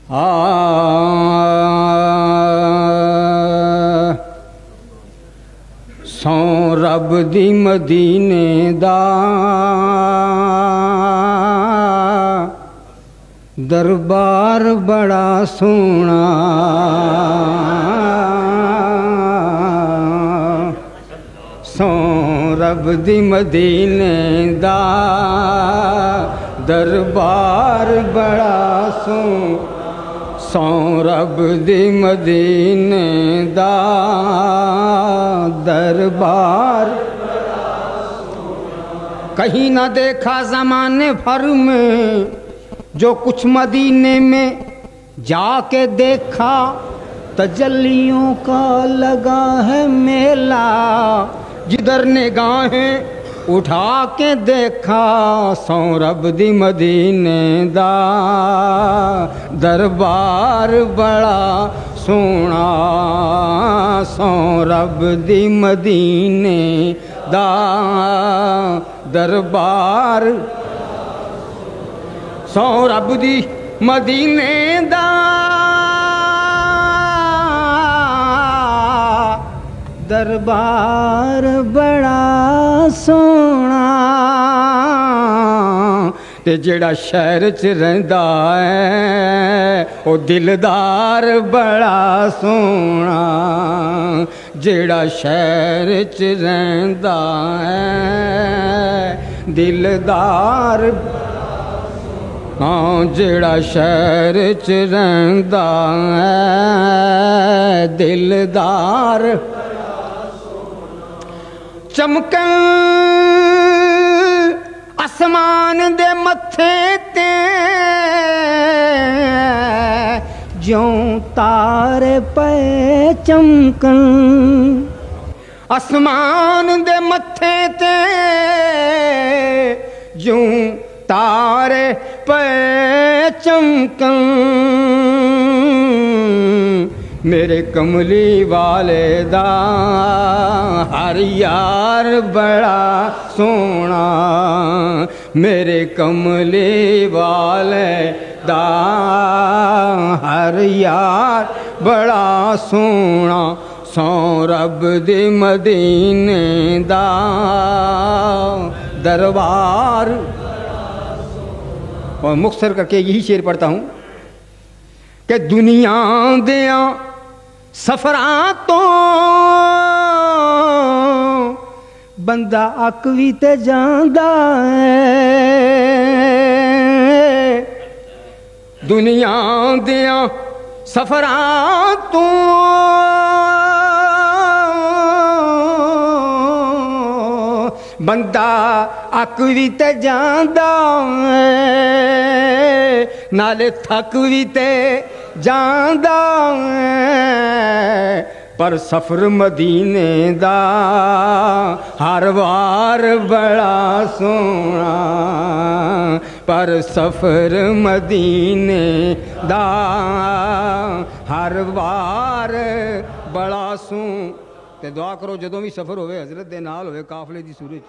सौ रब दी मदीने दा दरबार बड़ा सोना। सौ रब दी मदीने दा दरबार बड़ा सोना। सौ रब दी मदीने दा दरबार कहीं ना देखा ज़माने भर में, जो कुछ मदीने में जाके देखा। तजल्लियों का लगा है मेला, जिधर निगाहें उठा के देखा। सौ रब दी मदीने दा दरबार बड़ा सोना। सौ रब दी मदीने दा दरबार। सौ रब दी मदीने दा दरबार बड़ा सोना। ते जेड़ा शहर च रहिंदा है ओ दिलदार बड़ा सोना। जेड़ा शहर च रहिंदा है दिलदार। हाँ जेड़ा शहर च रहिंदा है दिलदार। चमकन आसमान दे मत्थे ते ज्यों तारे पे चमकन। आसमान दे मत्थे ते ज्यों तारे पे चमकन। मेरे कमली वाले दा हर यार बड़ा सोना। मेरे कमली वाले दा हर यार बड़ा सोना। सौ रब दे मदीने दा दरबार। और मुख्तसर करके यही शेर पढ़ता हूँ कि दुनिया दिया सफरां तो बंदा अक भी ते जांदा है। दुनिया दिया सफरां तो बंदा अक भी ते जांदा है, नाले थक भी ते जांदा है। पर सफर मदीने दा हर वार बड़ा सोना। पर सफर मदीने दा हर वार बड़ा सोना। ते दुआ करो जदों भी सफर होवे हजरत दे नाल होवे काफले दी सूरत।